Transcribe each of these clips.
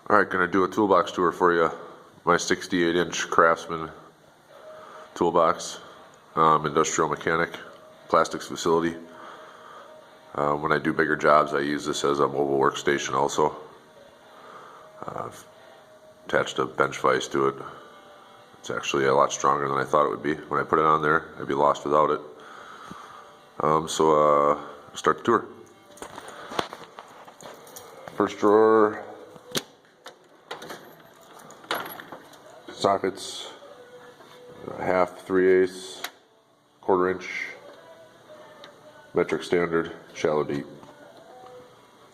Alright, gonna do a toolbox tour for you. My 68-inch Craftsman toolbox, industrial mechanic, plastics facility. When I do bigger jobs, I use this as a mobile workstation also. I've attached a bench vise to it. It's actually a lot stronger than I thought it would be. When I put it on there, I'd be lost without it. Start the tour. First drawer, sockets, half, 3/8, 1/4 inch, metric standard, shallow deep.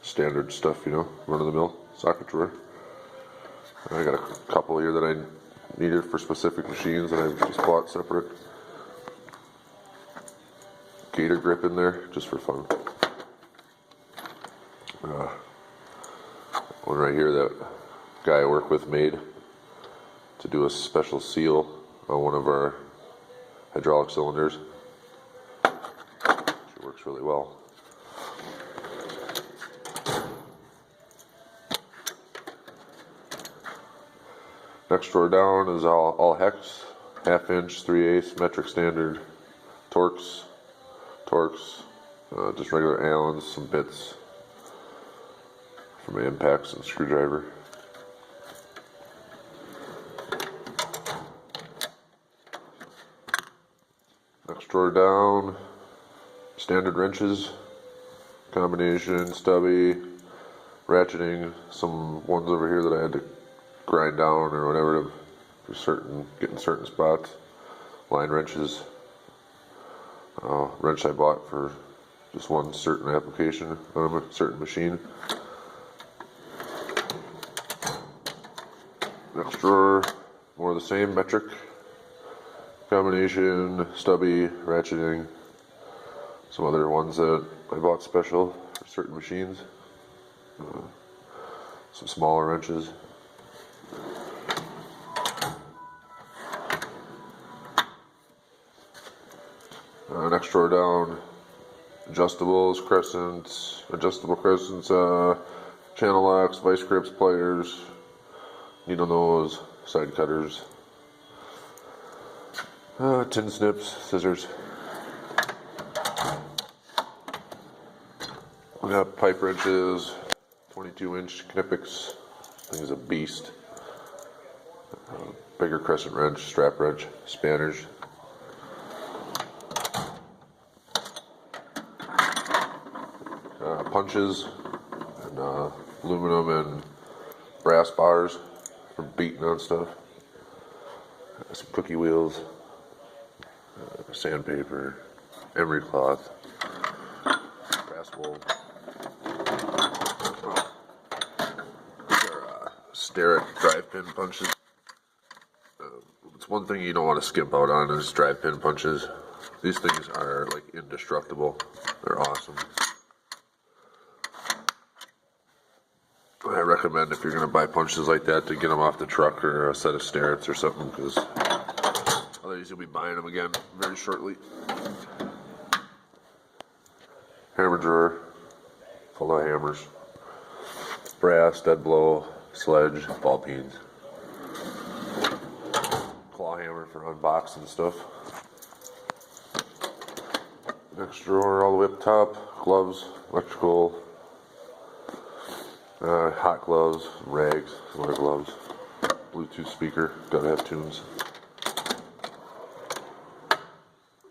Standard stuff, you know, run of the mill socket drawer. I got a couple here that I needed for specific machines that I've just bought separate. Gator grip in there, just for fun. One right here that guy I work with made to do a special seal on one of our hydraulic cylinders. It works really well. Next drawer down is all hex, 1/2 inch, 3/8 metric standard, Torx, just regular Allens, some bits for my impacts and screwdriver. Next drawer down, standard wrenches, combination, stubby, ratcheting, some ones over here that I had to grind down or whatever to get in certain spots. Line wrenches, wrench I bought for just one certain application on a certain machine. Next drawer, more of the same, metric, combination, stubby, ratcheting, some other ones that I bought special for certain machines, some smaller wrenches. Next drawer down, adjustables, adjustable crescents, channel locks, vice grips, pliers, needle nose, side cutters, tin snips, scissors. We got pipe wrenches, 22-inch Knipex, thing is a beast. Bigger crescent wrench, strap wrench, spanners. Punches and aluminum and brass bars for beating on stuff. Some cookie wheels, sandpaper, emery cloth, brass wool. These are Starrett drive pin punches. It's one thing you don't want to skimp out on is drive pin punches. These things are like indestructible. They're awesome. I recommend if you're going to buy punches like that to get them off the truck or a set of Starretts or something, because otherwise you'll be buying them again very shortly. Hammer drawer, full of hammers, brass, dead blow, sledge, ball peens, claw hammer for unboxing stuff. Next drawer all the way up top, gloves, electrical, hot gloves, rags, some other gloves, Bluetooth speaker, gotta have tunes,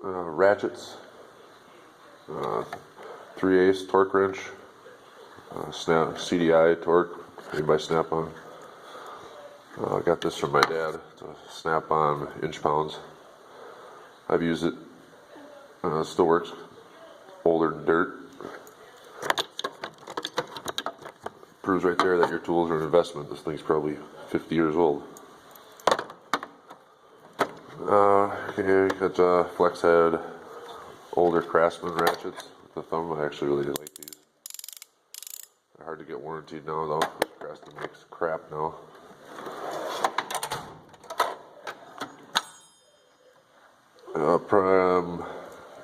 ratchets, 3/8 torque wrench, CDI torque, made by Snap-on. I got this from my dad. It's a Snap-on inch pounds. I've used it. It still works. Older than dirt. Proves right there that your tools are an investment. This thing's probably 50 years old. Okay, got flex head, older Craftsman ratchets with the thumb. I actually really like these. They're hard to get warranted now though. Craftsman makes crap now.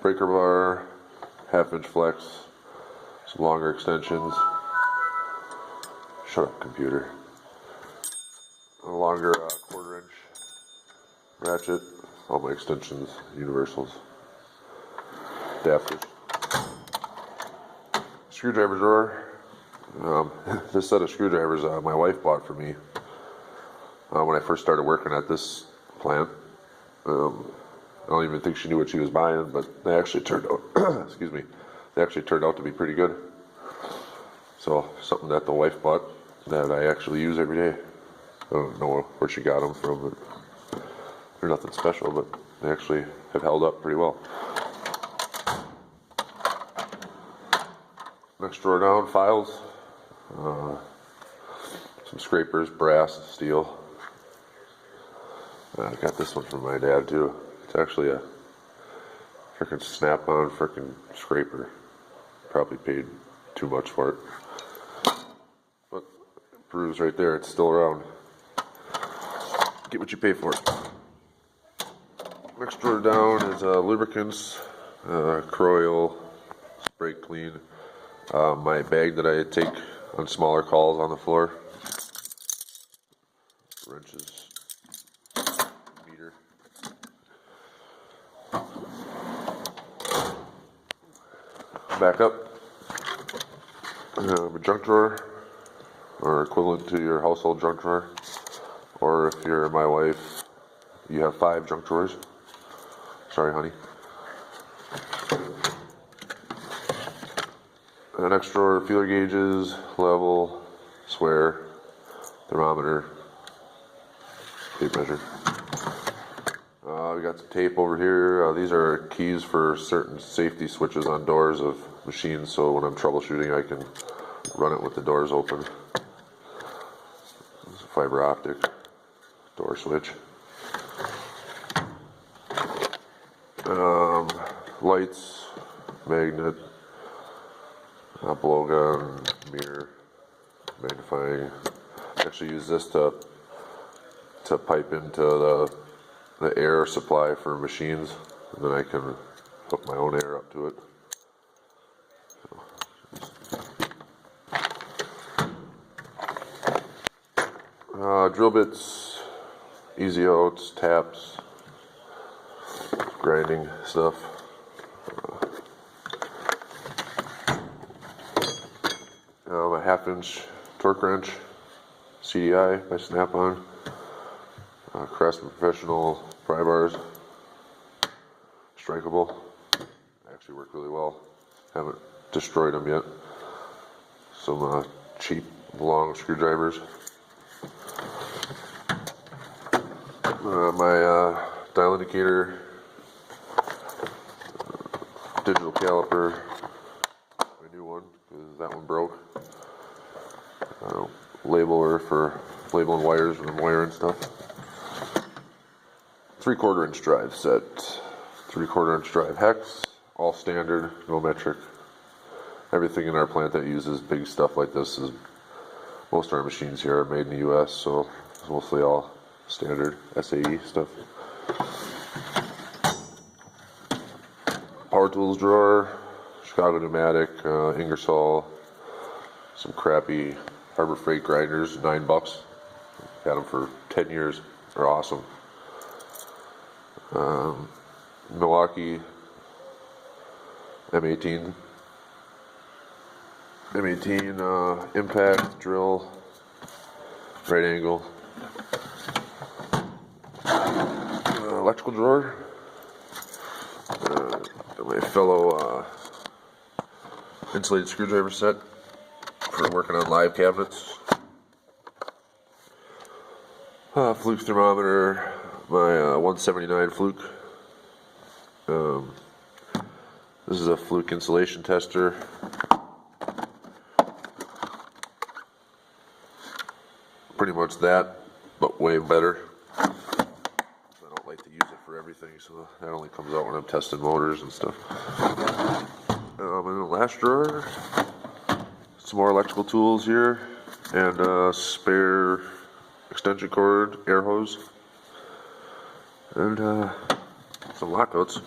Breaker bar, 1/2 inch flex, some longer extensions. Shut up, computer. longer 1/4 inch ratchet. All my extensions, universals, adapters. Screwdriver drawer. This set of screwdrivers my wife bought for me when I first started working at this plant. I don't even think she knew what she was buying, but they actually turned out, excuse me, they actually turned out to be pretty good. So something that the wife bought that I actually use every day. I don't know where she got them from, but they're nothing special, but they actually have held up pretty well. Next drawer down, files, some scrapers, brass, steel. I got this one from my dad too. It's actually a frickin' snap-on frickin' scraper. Probably paid too much for it. But it proves right there it's still around. Get what you pay for it. Next drawer down is lubricants, Croil, spray clean. My bag that I take on smaller calls on the floor. Wrenches. Meter. Back up. A junk drawer, or equivalent to your household junk drawer. Or if you're my wife, you have 5 junk drawers. Sorry, honey. Next drawer, feeler gauges, level, swear, thermometer, tape measure. We got some tape over here. These are keys for certain safety switches on doors of machines, so when I'm troubleshooting I can run it with the doors open. It's a fiber optic door switch. Lights, magnet, blowgun, mirror, magnifying. I actually use this to pipe into the air supply for machines, and then I can hook my own air up to it. Drill bits, easy outs, taps, grinding stuff. A 1/2-inch torque wrench, CDI by Snap-on. Craftsman Professional pry bars, strikeable. They actually work really well. Haven't destroyed them yet. Some cheap long screwdrivers. My dial indicator, digital caliper, my new one because that one broke. Labeler for labeling wires when I'm wiring stuff. 3/4 inch drive set, 3/4 inch drive hex, all standard, no metric. Everything in our plant that uses big stuff like this is, most of our machines here are made in the US, so it's mostly all standard SAE stuff. Power tools drawer, Chicago pneumatic, Ingersoll, some crappy Harbor Freight grinders, $9. Had them for 10 years. They're awesome. Milwaukee M18 impact drill, right angle. Electrical drawer. My fellow insulated screwdriver set for working on live cabinets. Fluke thermometer, my 179 Fluke. This is a Fluke insulation tester. Pretty much that, but way better. I don't like to use it for everything, so that only comes out when I'm testing motors and stuff. In the last drawer, some more electrical tools here, and a spare extension cord, air hose, and some lockouts.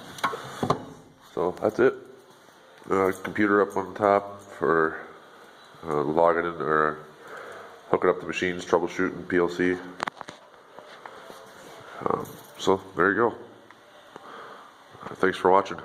So that's it. Computer up on top for logging in or hooking up the machines, troubleshooting PLC. So there you go. Thanks for watching.